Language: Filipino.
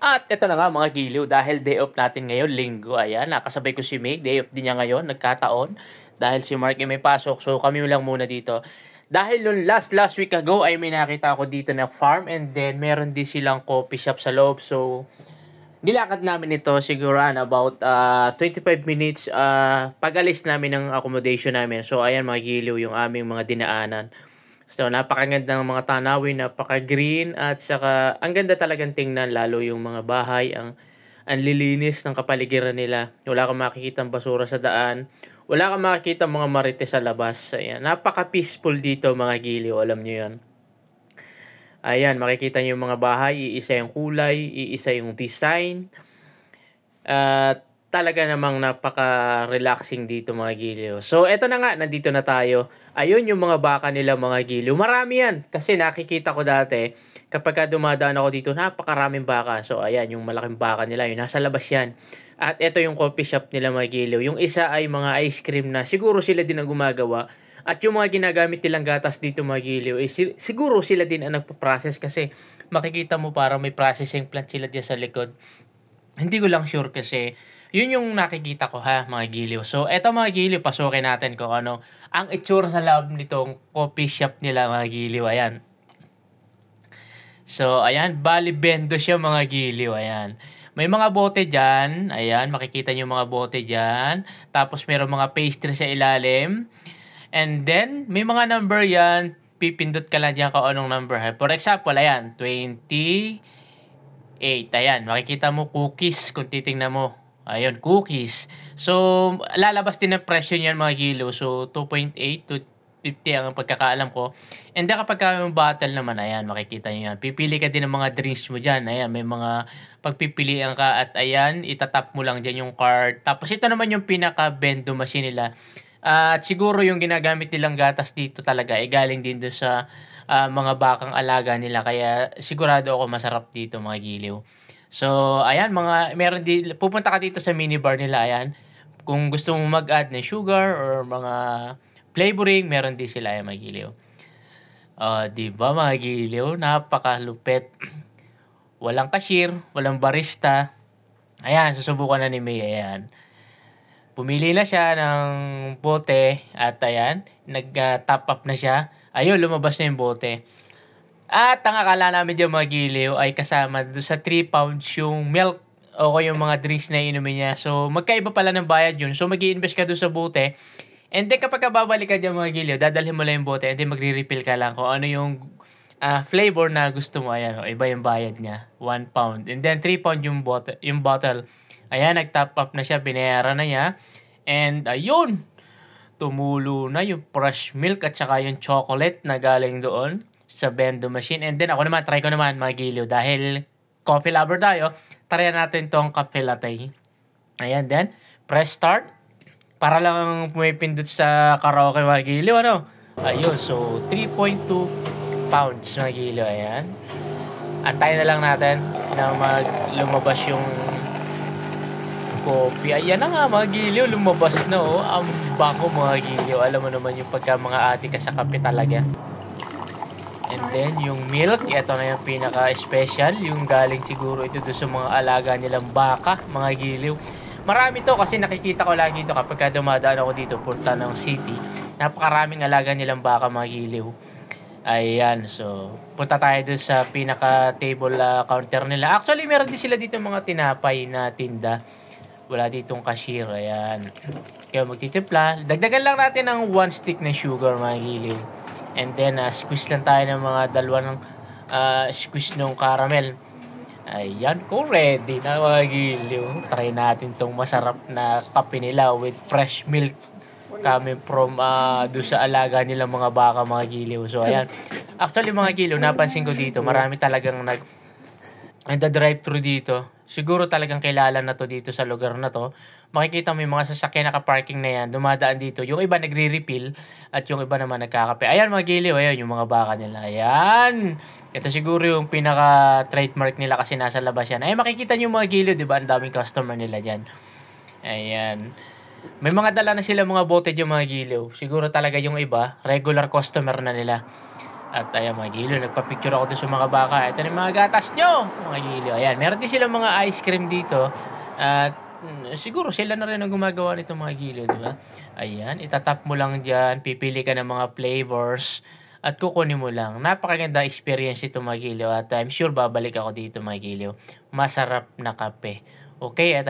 At ito na nga mga giliw, dahil day off natin ngayon, linggo, ayan, nakasabay ko si May, day off din niya ngayon, nagkataon, dahil si Mark ay may pasok, so kami lang muna dito. Dahil yung last week ago ay may nakita ako dito na farm, and then meron din silang coffee shop sa loob, so nilakad namin ito siguro about 25 minutes pag-alis namin ng accommodation namin. So ayan mga giliw yung aming mga dinaanan. So, napakaganda ng mga tanawin, napaka-green at saka ang ganda talagang tingnan lalo yung mga bahay, ang lilinis ng kapaligiran nila. Wala kang makikita basura sa daan. Wala kang makikita mga marites sa labas. Ayan, napaka-peaceful dito mga giliw, alam nyo yan. Ayan, makikita nyo yung mga bahay, iisa yung kulay, iisa yung design. At talaga namang napaka-relaxing dito mga giliw. So, eto na nga, nandito na tayo. Ayun yung mga baka nila mga giliw. Marami yan. Kasi nakikita ko dati, kapag dumadaan ako dito, napakaraming baka. So, ayan, yung malaking baka nila, yun, nasa labas yan. At eto yung coffee shop nila mga giliw. Yung isa ay mga ice cream na siguro sila din ang gumagawa. At yung mga ginagamit nilang gatas dito mga giliw, siguro sila din ang nagpa-process kasi makikita mo parang may processing plant sila dyan sa likod. Hindi ko lang sure kasi yun yung nakikita ko ha, mga giliw. So, eto mga giliw, pasukin natin kung ano ang itsura sa loob nitong coffee shop nila, mga giliw. Ayan. So, ayan, bali bendo siya mga giliw. Ayan. May mga bote dyan. Ayan, makikita nyo mga bote dyan. Tapos, meron mga pastry sa ilalim. And then, may mga number yan. Pipindot ka lang dyan kung anong number. For example, ayan, 28. Ayan, makikita mo cookies kung titingnan mo. Ayun, cookies. So, lalabas din ang presyo niyan mga giliw. So, 2.8 to 50 ang pagkakaalam ko. And then kapag yung bottle naman, ayan, makikita nyo yan. Pipili ka din ng mga drinks mo dyan. Ayan, may mga pagpipilian ka at ayan, itatap mo lang dyan yung card. Tapos ito naman yung pinaka-bendo machine nila. At siguro yung ginagamit nilang gatas dito talaga, galing din doon sa mga bakang alaga nila. Kaya sigurado ako masarap dito mga giliw. So, ayan, meron pupunta ka dito sa minibar nila, ayan. Kung gusto mong mag-add ng sugar or mga flavoring, meron din sila, ayan, mga giliw. Diba, mga giliw? Napakalupit. Walang cashier, walang barista. Ayan, susubukan na ni May, ayan. Pumili na siya ng bote at ayan, nag-top up na siya. Ayun, lumabas na yung bote. At ang akala namin dyan mga giliw ay kasama doon sa 3 pounds yung milk o yung mga drinks na inumin niya. So, magkaiba pala ng bayad yun. So, mag-i-invest ka doon sa bote. And then, kapag babalik ka dyan mga giliw, dadalhin mo lang yung bote and then magre-refill ka lang kung ano yung flavor na gusto mo. Ayan, iba yung bayad niya. 1 pound. And then, 3 pound yung bottle. Ayan, nag-top up na siya. Binayaran na niya. And, ayun, tumulo na yung fresh milk at saka yung chocolate na galing doon sa bendo machine. And then ako naman, try ko naman mga giliw. Dahil coffee lover tayo, try natin tong cafe latte. Ayan, then, press start. Para lang pumipindot sa karaoke mga giliw, ano? Ayun, so 3.2 pounds mga giliw. Ayan. Antayin na lang natin na lumabas yung coffee. Ayan na nga mga giliw, lumabas na oh. Ang bako mga giliw. Alam mo naman yung pagka mga ate ka sa kape talaga. And then, yung milk, ito na yung pinaka-special. Yung galing siguro ito doon sa mga alaga nilang baka, mga giliw. Marami to kasi nakikita ko lagi ito kapag dumadaan ako dito, punta ng city. Napakaraming alaga nilang baka, mga giliw. Ayan, so, punta tayo doon sa pinaka-table counter nila. Actually, meron din sila dito mga tinapay na tinda. Wala ditong cashier, ayan. Kaya magtitimpla. Dagdagan lang natin ng 1 stick na sugar, mga giliw. And then, squeeze lang tayo ng mga dalawang squeeze ng caramel. Ayan, kung ready na mga giliw. Try natin tong masarap na kape nila with fresh milk coming from doon sa alaga nila mga baka, mga giliw. So, ayan. Actually, mga giliw, napansin ko dito, marami talagang nagda-drive-thru dito. Siguro talagang kilala na to dito sa lugar na to. Makikita mo yung mga sasakyan naka-parking na yan, dumadaan dito. Yung iba nagre-refill at yung iba naman nagkakape. Ayan mga giliw, ayan yung mga baka nila. Ayan! Ito siguro yung pinaka-trademark nila kasi nasa labas yan. Ay, makikita nyo yung mga giliw, di ba? Ang daming customer nila dyan. Ayan. May mga dala na sila mga bote dyan mga giliw. Siguro talaga yung iba, regular customer na nila. At ayan mga giliw, nagpa-picture ako doon sa mga baka. Ito na yung mga gatas nyo, mga giliw. Ayan, meron din silang mga ice cream dito. At siguro sila na rin ang gumagawa nito mga giliw, di ba? Ayan, itatap mo lang dyan, pipili ka ng mga flavors at kukunin mo lang. Napakaganda experience ito mga giliw at I'm sure babalik ako dito mga giliw. Masarap na kape. Okay, at